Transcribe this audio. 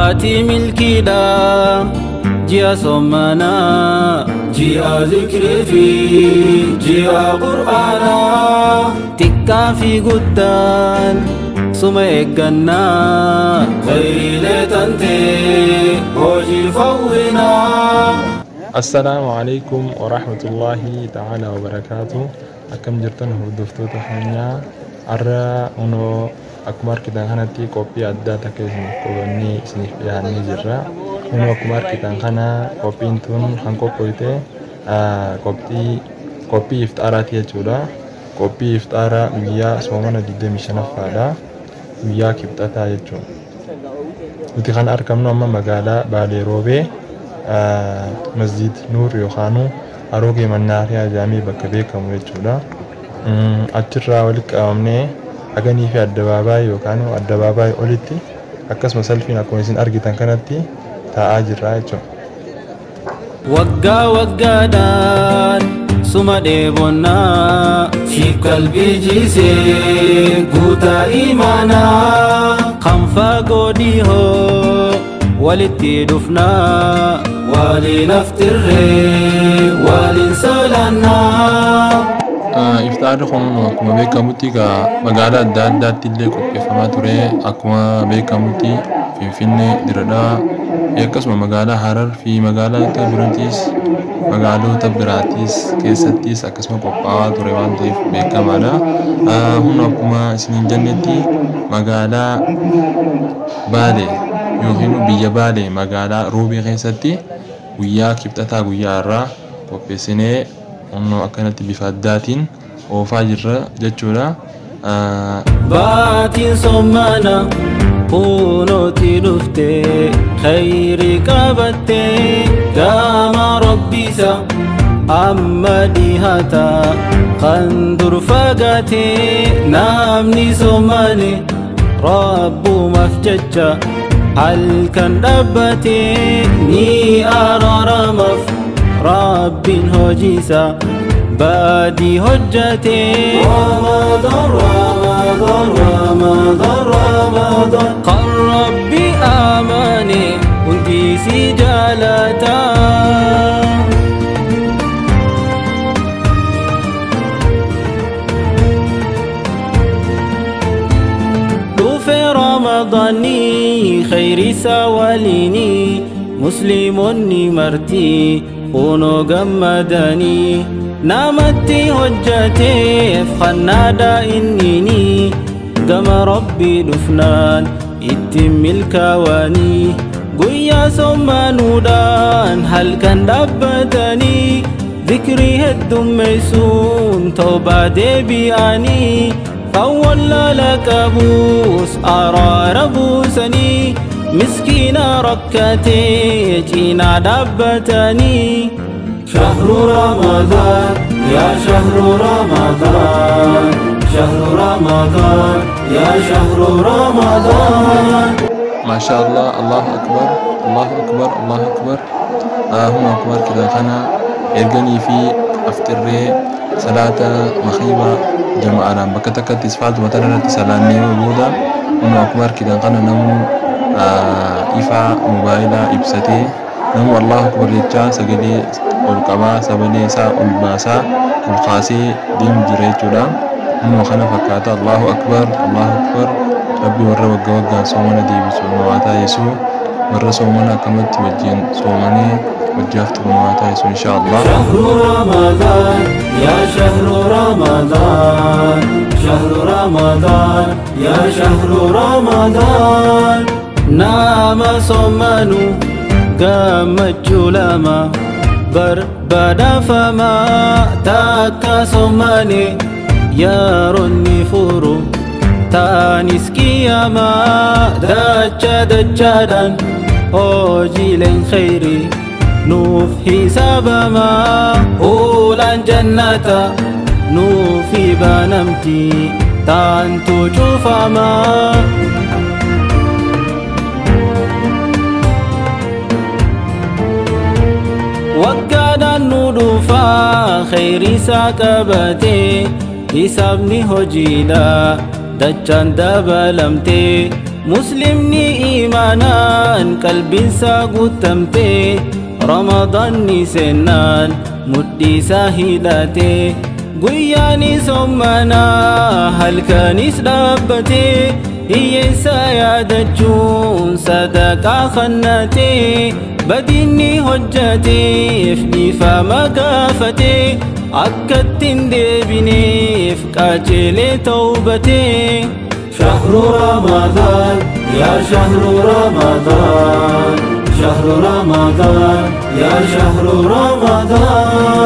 باتي ملكي دا جيا صمنا جيا ذكري في جيا قرآنا تكا في قدان سميقنا خير لتنتي وجي فونا. السلام عليكم ورحمة الله تعالى وبركاته. أكم جرتن هردفتو تحنيا أرى أنو أكمار كتان خانتي كوبي أدى تكيسن كوباني سنيف بياني جرى أنو أكمار كتان خانا كوبي انتون خانكو كويته كوبي إفتاراتي جودا كوبي إفتارا ويا سومانا جدا مشانا فادا ويا كبتاتا يجون nuti kan argamnu amma magaalaa Baalee Roobee masjid Nuur yookaan Aroogee Mannaariyaa Jaamii bakka beekamu jechuudha. Achirraa walitti qabamnee haganii fi addabaabaayii yookaan addabaabaayii olitti akkasuma salfiin akkuma isin argitan kanatti taa'aa jirra jechuudha. Waggaa waggaadhaan suma dheebonnaa fi qalbii jiisee guutaa imaanaa kan fagoo dhihoo walitti dhufnaa waliin aftirree waliin salaannaa. Iftaarri kun akkuma beekamutti magaalaa adda addaatti illee qopheeffamaa ture. Akkuma beekamutti Finfinnee, Diradhaa akkasuma magaalaa Harar fi magaalota birootis magaalota biraatis keessattis akkasuma qophaa'aa ture waan ta'eef beekamaadha. Kun akkuma isiniin jennetti magaalaa Baalee yookiin biyya Baalee magaalaa Roobee keessatti guyyaa kibxataa guyyaa irraa qopheessinee akkanatti bifa addaatiin oofaa jirra jechuudha. Baatiin sommana kunuuti dhuftee khayri qabattee gama rabbisa amma dhihaata kan dur fagaatee namni sommane rabbumaaf jecha halkan dhaabbatee ni araaramaaf rabbiin hojiisa badii hojjatee. Ramadan Ramadan Ramadan Ramadan kan rabbi amane hundi si jaalata. dhufe Ramadani khayri sawalini muslimonni marti kuno gammadani namatti hojjateef khannaada innini gama rabbi dhufnaan itti milkaawanii guyyaa sommaanuudhaan halkan dhaabbatanii dhikrii heddummeessuun toobaa deebi'anii kan wallaala qabuus araara buusanii miskiina rakkatee cinaa dhaabbatanii. شهر رمضان يا شهر رمضان شهر رمضان يا شهر رمضان. ما شاء الله الله أكبر الله أكبر الله أكبر. هم أكبر كذا خنا يرجعني في أفتري صلاة مخيبة جماعة بكتكت إسفالت مثلا تسلاني وجودا. هم أكبر كذا خنا نمو إفا موبايلا إبساتي نمو الله أكبر يجا سجدي والقبا سبني سا والباسا والقاسي ديم جريتودا من وخنا فكاتا. الله أكبر الله أكبر. ربي ورا وجا صومنا دي بسمواتا يسوع ورا صومنا كمت وجين صومني وجافت بمواتا يسوع إن شاء الله. شهر رمضان يا شهر رمضان شهر رمضان يا شهر رمضان. نام صومنو قامت لما بربدا فما تاكا صوماني يا رني فورو تانيس كياما دجا دجادان هوجي لين خيري نوف حساب ما أولان جنة نوفي بانمتي تانتو جوفا ما. waggaadhaan nu dhufaa khayri isaa qabatee hisaabni hojiidha dachaan dabalamtee muslimni إيمانان قلبي ساقوتمتي رمضان نسنان مدي ساهداتي قياني سمنا هل كانيس دابتي هي سيادتشون صدقا خناتي بديني هجتي افدي فما كافتي أكدتن ديبني فكاجلي توبتي شهر رمضان يا شهر رمضان شهر رمضان يا شهر رمضان